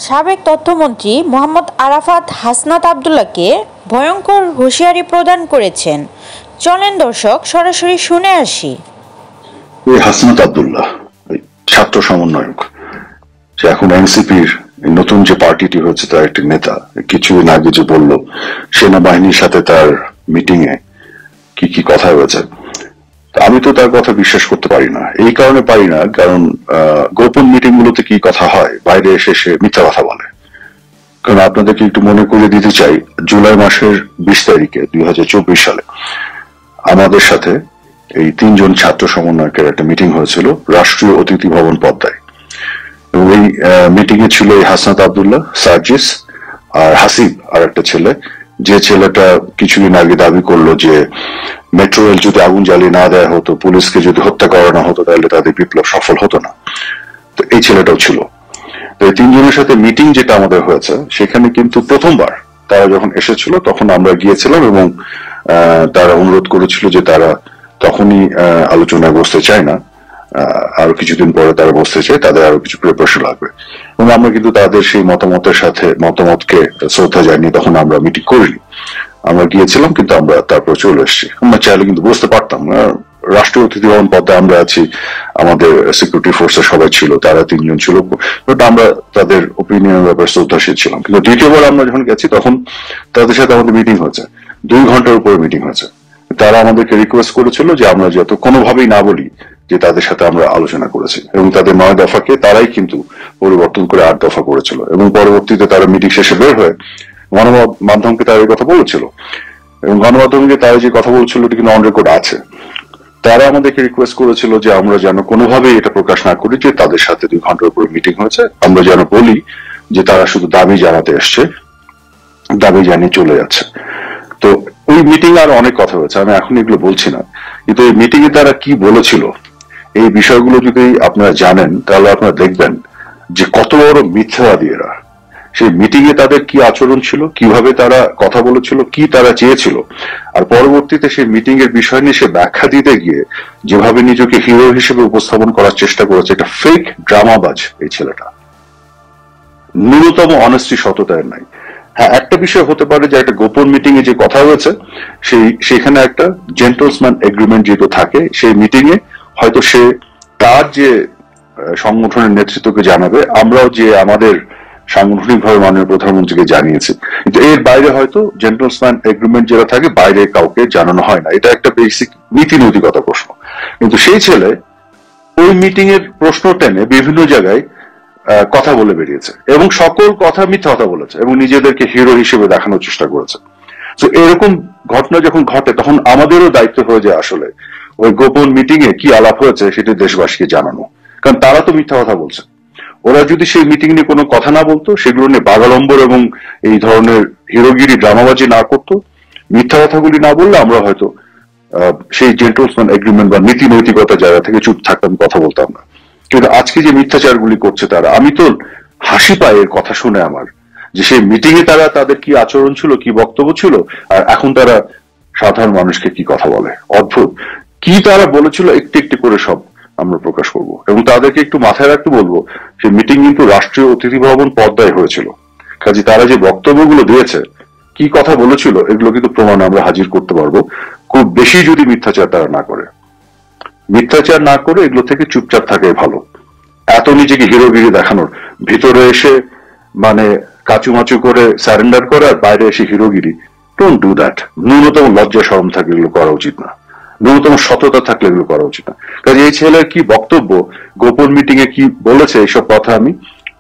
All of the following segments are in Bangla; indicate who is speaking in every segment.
Speaker 1: সাবেক তথ্যমন্ত্রী মোহাম্মদ আরাফাত হাসনাত আবদুল্লাহকে ভয়ঙ্কর হুঁশিয়ারি প্রদান করেছেন। চলেন দর্শক সরাসরি শুনে আসি।
Speaker 2: হাসনাত আবদুল্লাহ ছাত্র সমন্বয়ক, যে এখন এনসিপির নতুন যে পার্টিটি হচ্ছে তার একটি নেতা, কিছুদিন আগে যে বলল সেনাবাহিনীর সাথে তার মিটিং এ কি কি কথা হয়েছে, আমি তো তার কথা বিশ্বাস করতে পারি না। এই কারণে পারি না কারণ গোপন মিটিং গুলোতে কি কথা হয়, বাইরে এসে সে মিথ্যা কথা বলে। কারণ আপনাদেরকে একটু মনে করে দিতে চাই, জুলাই মাসের 20 তারিখে 2024 সালে আমাদের সাথে এই 3 জন ছাত্র সমন্বয়কের একটা মিটিং হয়েছিল রাষ্ট্রীয় অতিথি ভবন পদ্মায়। এবং এই মিটিং এ ছিল হাসনাত আবদুল্লাহ, সার্জিস আর হাসিব আর একটা ছেলে, যে ছেলেটা কিছুদিন আগে দাবি করলো যে মেট্রো রেল যদি আগুন জ্বালিয়ে না দেওয়া হতো, পুলিশকে যদি হত্যা করানো হতো, তাহলে তাদের বিপ্লব সফল হতো না। তো এই ছেলেটাও ছিল। তো এই 3 জনের সাথে মিটিং যেটা আমাদের হয়েছে, সেখানে কিন্তু প্রথমবার তারা যখন এসেছিল তখন আমরা গিয়েছিলাম এবং তারা অনুরোধ করেছিল যে তারা তখনই আলোচনায় বসতে চায় না, আরো কিছুদিন পরে তারা বসতে চায়, তাদের আরো কিছু প্রিপারেশন লাগবে। এবং আমরা কিন্তু তাদের সেই মতামতকে শ্রদ্ধা জানিয়ে তখন আমরা মিটিং করিনি, আমরা গিয়েছিলাম কিন্তু আমরা তারপর চলে এসেছি। আমরা চাইলে কিন্তু বুঝতে পারতাম, রাষ্ট্রীয় অতিথি ভবন পদ্মায় আমরা আছি, আমাদের সিকিউরিটি ফোর্সের সবাই ছিল, তারা 3 জন ছিল, বাট আমরা তাদের ওপিনিয়নের ব্যাপারে শ্রদ্ধাশীল ছিলাম। কিন্তু দ্বিতীয়বার আমরা যখন গেছি তখন তাদের সাথে আমাদের মিটিং হয়েছে, 2 ঘন্টার উপরে মিটিং হয়েছে। তারা আমাদেরকে রিকোয়েস্ট করেছিল যে আমরা যাতে কোনোভাবেই না বলি যে তাদের সাথে আমরা আলোচনা করেছি, এবং তাদের 9 দফাকে তারাই কিন্তু পরিবর্তন করে 8 দফা করেছিল। এবং পরবর্তীতে তারা মিটিং শেষে বের হয়ে গণমাধ্যমকে তারা এই কথা বলেছিল, এবং গণমাধ্যমকে তারা যে কথা বলছিল এটা কিন্তু অন রেকর্ড আছে। তারা আমাদেরকে রিকোয়েস্ট করেছিল যে আমরা যেন কোনোভাবেই এটা প্রকাশ না করি যে তাদের সাথে 2 ঘন্টার উপরে মিটিং হয়েছে, আমরা যেন বলি যে তারা শুধু দাবি জানাতে এসছে, দাবি জানিয়ে চলে যাচ্ছে। তো ওই মিটিং আর অনেক কথা হয়েছে, আমি এখন এগুলো বলছি না, কিন্তু এই মিটিং এ তারা কি বলেছিল এই বিষয়গুলো যদি আপনারা জানেন তাহলে আপনারা দেখবেন যে কত বড় মিথ্যাবাদী এরা। সেই মিটিং এ তাদের কি আচরণ ছিল, কিভাবে তারা কথা বলেছিল, কি তারা চেয়েছিল, আর পরবর্তীতে সেই মিটিং এর বিষয় নিয়ে সে ব্যাখ্যা দিতে গিয়ে যেভাবে নিজেকে হিরো হিসেবে উপস্থাপন করার চেষ্টা করেছে, এটা ফেক ড্রামাবাজ এই ছেলেটা। ন্যূনতম অনেস্টি সততার নাই। হ্যাঁ, একটা বিষয় হতে পারে যে একটা গোপন মিটিং এ যে কথা হয়েছে সেখানে একটা জেন্টলসম্যান এগ্রিমেন্ট যেহেতু থাকে, সেই মিটিং এ হয়তো সে তার যে সংগঠনের নেতৃত্বকে জানাবে, আমরাও যে আমাদের সাংগঠনিক ভাবে মাননীয় প্রধানমন্ত্রীকে জানিয়েছি, কিন্তু এর বাইরে হয়তো জেন্টলসম্যান এগ্রিমেন্ট যেটা থাকে বাইরে কাউকে জানানো হয় না। এটা একটা বেসিক নীতি নৈতিকতা প্রশ্ন। কিন্তু সেই ছেলে ওই মিটিং এর প্রশ্ন টেনে বিভিন্ন জায়গায় কথা বলে বেরিয়েছে, এবং সকল কথা মিথ্যা কথা বলেছে, এবং নিজেদেরকে হিরো হিসেবে দেখানোর চেষ্টা করেছে। তো এরকম ঘটনা যখন ঘটে তখন আমাদেরও দায়িত্ব হয়ে যায় আসলে ওই গোপন মিটিং এ কি আলাপ হয়েছে সেটা দেশবাসীকে জানানো। কারণ তারা তো মিথ্যা কথা বলছে। ওরা যদি সেই মিটিং নিয়ে কোনো কথা না বলতো, সেগুলো নিয়ে বাগাড়ম্বর এবং এই ধরনের হিরোগিরি ড্রামাবাজি না করতো, মিথ্যা কথাগুলি না বললে আমরা হয়তো সেই জেন্টলসম্যান এগ্রিমেন্ট বা নীতি নৈতিকতা জায়গা থেকে চুপ থাকতাম, কথা বলতাম না। কিন্তু আজকে যে মিথ্যাচারগুলি করছে তারা, আমি তো হাসি পাই এর কথা শুনে আমার, যে সেই মিটিং এ তারা তাদের কি আচরণ ছিল, কি বক্তব্য ছিল, আর এখন তারা সাধারণ মানুষকে কি কথা বলে। অদ্ভুত। কি তারা বলেছিল একটু একটু করে সব আমরা প্রকাশ করব, এবং তাদেরকে একটু মাথায় রাখতে বলবো সেই মিটিং কিন্তু রাষ্ট্রীয় অতিথি ভবন পদ্মায় হয়েছিল। কাজে তারা যে বক্তব্যগুলো দিয়েছে, কি কথা বলেছিল, এগুলো কিন্তু প্রমাণ আমরা হাজির করতে পারবো। খুব বেশি যদি মিথ্যাচার তারা না করে, মিথ্যাচার না করে এগুলো থেকে চুপচাপ থাকে ভালো। এত নিজেকে হিরোগিরি দেখানোর, ভিতরে এসে মানে কাচুমাচু করে সারেন্ডার করে, আর বাইরে এসে হিরোগিরি, ডোন্ট ডু দ্যাট। ন্যূনতম লজ্জা শরম থাকলে এগুলো করা উচিত না, ন্যূনতম সততা থাকলে এগুলো করা উচিত না। কাজে এই ছেলের কি বক্তব্য, গোপন মিটিং এ কি বলেছে, এইসব কথা আমি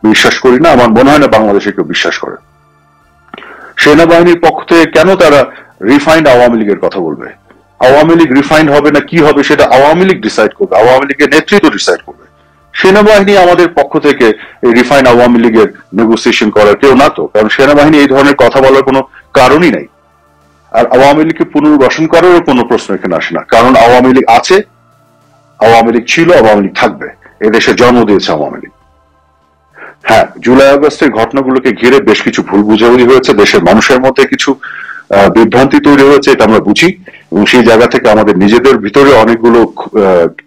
Speaker 2: বিশ্বাস করি না। আমার মনে হয় না বাংলাদেশে কেউ বিশ্বাস করে। সেনাবাহিনীর পক্ষ থেকে কেন তারা রিফাইন্ড আওয়ামী লীগের কথা বলবে? আওয়ামী লীগ রিফাইন্ড হবে না কি হবে সেটা আওয়ামী লীগ ডিসাইড করবে, আওয়ামী লীগের নেতৃত্ব ডিসাইড করবে। সেনাবাহিনী আমাদের পক্ষ থেকে এই রিফাইন্ড আওয়ামী লীগের নেগোসিয়েশন করার কেউ না তো, কারণ সেনাবাহিনী এই ধরনের কথা বলার কোনো কারণই নাই। আর আওয়ামী লীগকে পুনর্বাসন করারও কোনো প্রশ্ন এখানে আসে না, কারণ আওয়ামী লীগ আছে, আওয়ামী লীগ ছিল, আওয়ামী লীগ থাকবে। এদেশে জন্ম দিয়েছে আওয়ামী লীগ। হ্যাঁ, জুলাই আগস্টের ঘটনাগুলোকে ঘিরে বেশ কিছু ভুল বুঝাবুঝি হয়েছে, দেশের মানুষের মধ্যে কিছু বিভ্রান্তি তৈরি হয়েছে, এটা আমরা বুঝি, এবং সেই জায়গা থেকে আমাদের নিজেদের ভিতরে অনেকগুলো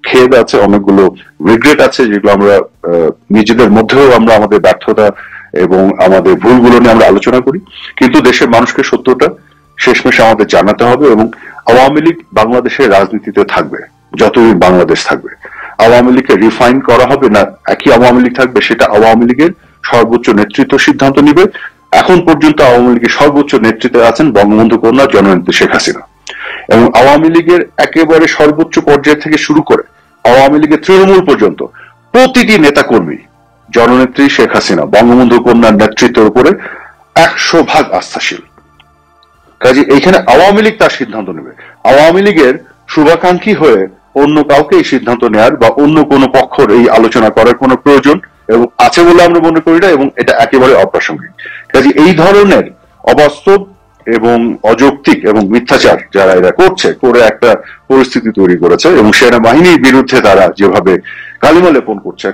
Speaker 2: খেদ আছে, অনেকগুলো রিগ্রেট আছে, যেগুলো আমরা নিজেদের মধ্যেও আমরা আমাদের ব্যর্থতা এবং আমাদের ভুলগুলো নিয়ে আমরা আলোচনা করি, কিন্তু দেশের মানুষকে সত্যটা শেষমেশ আমাদের জানাতে হবে। এবং আওয়ামী লীগ বাংলাদেশের রাজনীতিতে থাকবে যতদিন বাংলাদেশ থাকবে। আওয়ামী লীগকে রিফাইন করা হবে না একই আওয়ামী লীগ থাকবে, সেটা আওয়ামী লীগের সর্বোচ্চ নেতৃত্ব সিদ্ধান্ত নিবে। এখন পর্যন্ত আওয়ামী লীগের সর্বোচ্চ নেতৃত্বে আছেন বঙ্গবন্ধু কন্যা জননেত্রী শেখ হাসিনা, এবং আওয়ামী লীগের একেবারে সর্বোচ্চ পর্যায় থেকে শুরু করে আওয়ামী লীগের তৃণমূল পর্যন্ত প্রতিটি নেতাকর্মী জননেত্রী শেখ হাসিনা বঙ্গবন্ধু কন্যার নেতৃত্বের উপরে 100% আস্থাশীল। কাজে এইখানে আওয়ামী লীগ তার সিদ্ধান্ত নেবে। আওয়ামী লীগের শুভাকাঙ্ক্ষী হয়ে অন্য কাউকে এই সিদ্ধান্ত নেওয়ার বা অন্য কোনো পক্ষর এই আলোচনা করার কোনো প্রয়োজন এবং আছে বলে আমরা মনে করি না, এবং এটা একেবারে অপ্রাসঙ্গিক। কাজে এই ধরনের অবাস্তব এবং অযৌক্তিক এবং মিথ্যাচার যারা এরা করছে, করে একটা পরিস্থিতি তৈরি করেছে, এবং সেনাবাহিনীর বিরুদ্ধে তারা যেভাবে কালিমা লেপন করছে,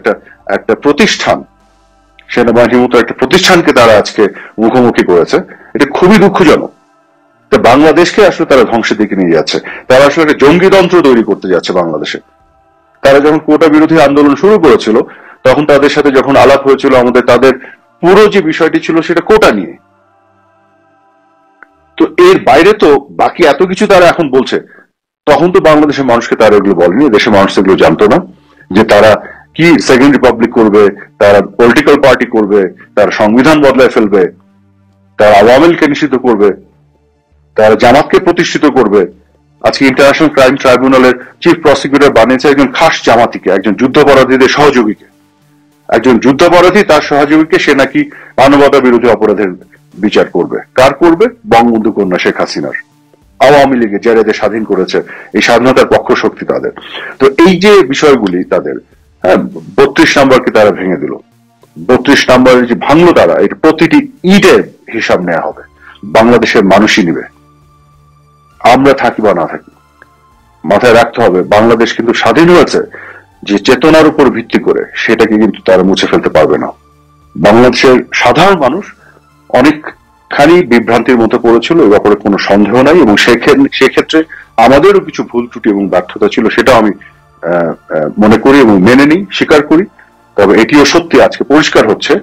Speaker 2: একটা প্রতিষ্ঠান, সেনাবাহিনীর মতো একটা প্রতিষ্ঠানকে তারা আজকে মুখোমুখি করেছে, এটা খুবই দুঃখজনক। বাংলাদেশকে আসলে তারা ধ্বংসের দিকে নিয়ে যাচ্ছে। তারা আসলে একটা জঙ্গিতন্ত্র তৈরি করতে যাচ্ছে বাংলাদেশে। তারা যখন কোটা বিরোধী আন্দোলন শুরু করেছিল, তখন তাদের সাথে যখন আলাপ হয়েছিল আমাদের, তাদের পুরো যে বিষয়টি ছিল সেটা কোটা নিয়ে। তো এর বাইরে তো বাকি এত কিছু তারা এখন বলছে, তখন তো বাংলাদেশের মানুষকে তারা এগুলো বলেনি, দেশের মানুষ এগুলো জানতো না যে তারা কি সেকেন্ড রিপাবলিক করবে, তারা পলিটিক্যাল পার্টি করবে, তারা সংবিধান বদলায় ফেলবে, তারা আওয়ামী লীগকে নিষিদ্ধ করবে, তারা জামাতকে প্রতিষ্ঠিত করবে। আজকে ইন্টারন্যাশনাল ক্রাইম ট্রাইব্যুনালের চিফ প্রসিকিউটর বানিয়েছে একজন খাস জামাতিকে, একজন যুদ্ধাপরাধীদের সহযোগীকে, একজন যুদ্ধাপরাধী তার সহযোগীকে সে নাকি মানবতা বিরোধী অপরাধের বিচার করবে। কার করবে? বঙ্গবন্ধু কন্যা শেখ হাসিনার। আওয়ামী লীগে যারা এদের স্বাধীন করেছে, এই স্বাধীনতার পক্ষ শক্তি তাদের। তো এই যে বিষয়গুলি তাদের, 32 নম্বরকে তারা ভেঙে দিল, 32 নম্বরের যে ভাঙলো তারা, এটা প্রতিটি ইটের হিসাব নেওয়া হবে, বাংলাদেশের মানুষই নিবে, আমরা থাকি বা না থাকি। মাথায় রাখতে হবে বাংলাদেশ কিন্তু স্বাধীন হয়েছে যে চেতনার উপর ভিত্তি করে, সেটাকে কিন্তু তারা মুছে ফেলতে পারবে না। বাংলাদেশের সাধারণ মানুষ অনেকখানি বিভ্রান্তির মতো পড়েছিল, এ ব্যাপারে কোনো সন্দেহ নাই, এবং সেক্ষেত্রে আমাদেরও কিছু ভুল ত্রুটি এবং ব্যর্থতা ছিল, সেটা আমি মনে করি এবং মেনে নিই, স্বীকার করি। তবে এটিও সত্যি আজকে পরিষ্কার হচ্ছে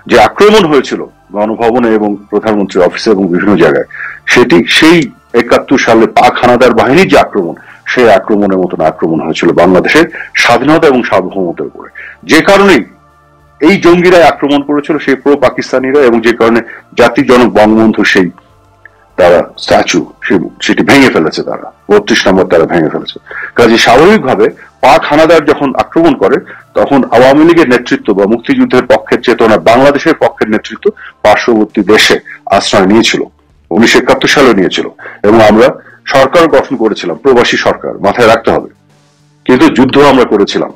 Speaker 2: যে আক্রমণ হয়েছিল গণভবনে এবং প্রধানমন্ত্রীর অফিসে এবং বিভিন্ন জায়গায়, সেটি সেই 71 সালে পাক হানাদার বাহিনীর যে আক্রমণ, সেই আক্রমণের মতন আক্রমণ হয়েছিল বাংলাদেশের স্বাধীনতা এবং সার্বভৌমত্বের উপরে। যে কারণেই এই জঙ্গিরা আক্রমণ করেছিল, সেই প্রো পাকিস্তানিরা, এবং যে কারণে জাতির জনক বঙ্গবন্ধু সেই তারা স্ট্যাচু সেটি ভেঙে ফেলেছে, তারা 32 নম্বর তারা ভেঙে ফেলেছে। কাজে স্বাভাবিকভাবে পাক হানাদার যখন আক্রমণ করে, তখন আওয়ামী লীগের নেতৃত্ব বা মুক্তিযুদ্ধের পক্ষের চেতনা, বাংলাদেশের পক্ষের নেতৃত্ব পার্শ্ববর্তী দেশে আশ্রয় নিয়েছিল, 1971 সালে নিয়েছিল, এবং আমরা সরকার গঠন করেছিলাম, প্রবাসী সরকার, মাথায় রাখতে হবে। কিন্তু যুদ্ধ আমরা করেছিলাম,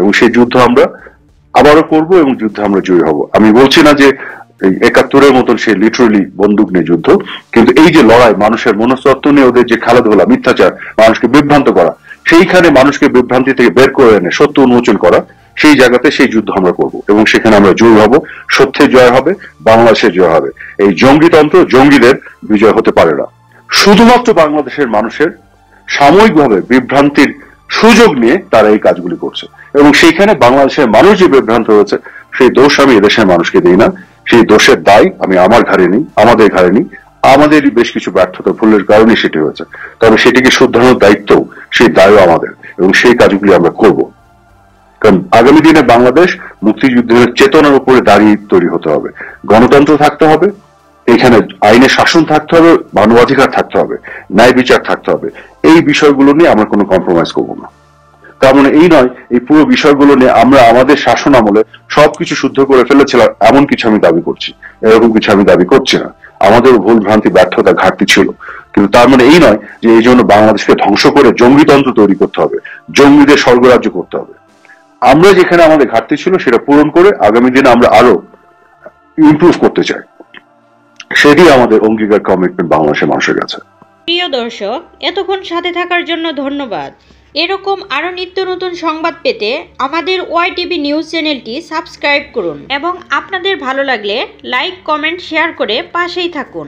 Speaker 2: এবং সেই যুদ্ধ আমরা আবারও করব, এবং যুদ্ধে আমরা জয়ী হব। আমি বলছি না যে 71-এর মতন সে লিটারালি বন্দুক নিয়ে যুদ্ধ, কিন্তু এই যে লড়াই, মানুষের মনস্তত্ত্ব নিয়ে ওদের যে খেলাধুলা, মিথ্যাচার, মানুষকে বিভ্রান্ত করা, সেইখানে মানুষকে বিভ্রান্তি থেকে বের করে এনে সত্য উন্মোচন করা, সেই জায়গাতে সেই যুদ্ধ আমরা করব, এবং সেখানে আমরা জয়ী হব। সত্যের জয় হবে, বাংলাদেশের জয় হবে। এই জঙ্গিতন্ত্র, জঙ্গিদের বিজয় হতে পারে না। শুধুমাত্র বাংলাদেশের মানুষের সাময়িকভাবে বিভ্রান্তির সুযোগ নিয়ে তারা এই কাজগুলি করছে, এবং সেইখানে বাংলাদেশের মানুষ যে বিভ্রান্ত হয়েছে, সেই দোষ আমি এদেশের মানুষকে দিই না, সেই দোষের দায় আমি আমার ঘাড়ে নিই, আমাদের ঘাড়ে নিই। আমাদেরই বেশ কিছু ব্যর্থতা, ভুলের কারণে সেটি হয়েছে, তবে সেটিকে শুধরানোর দায়িত্ব, সেই দায়ও আমাদের, এবং সেই কাজগুলি আমরা করব। কারণ আগামী দিনে বাংলাদেশ মুক্তিযুদ্ধের চেতনার উপরে দাঁড়িয়ে তৈরি হতে হবে, গণতন্ত্র থাকতে হবে, এখানে আইনের শাসন থাকতে হবে, মানবাধিকার থাকতে হবে, ন্যায় বিচার থাকতে হবে। এই বিষয়গুলো নিয়ে আমরা কোনো কম্প্রোমাইজ করবো না। তার মানে এই নয় এই পুরো বিষয়গুলো নিয়ে আমরা আমাদের শাসন আমলে সবকিছু শুদ্ধ করে ফেলেছিলাম, এমন কিছু আমি দাবি করছি, এরকম কিছু আমি দাবি করছি না। আমাদের ভুল ভ্রান্তি, ব্যর্থতা, ঘাটতি ছিল, কিন্তু তার মানে এই নয় যে এই জন্য বাংলাদেশকে ধ্বংস করে জঙ্গিতন্ত্র তৈরি করতে হবে, জঙ্গিদের স্বর্গরাজ্য করতে হবে। আমরা যেখানে আমাদের ঘাটতি ছিল সেটা পূরণ করে আগামী দিনে আমরা আরো ইমপ্রুভ করতে চাই, সেটি আমাদের অঙ্গীকার, কমিটমেন্ট বাংলাদেশের মানুষের কাছে।
Speaker 1: প্রিয় দর্শক, এতক্ষণ সাথে থাকার জন্য ধন্যবাদ। এরকম আরো নিত্য নতুন সংবাদ পেতে আমাদের ওয়াইটিভি নিউজ চ্যানেলটি সাবস্ক্রাইব করুন, এবং আপনাদের ভালো লাগলে লাইক, কমেন্ট, শেয়ার করে পাশেই থাকুন।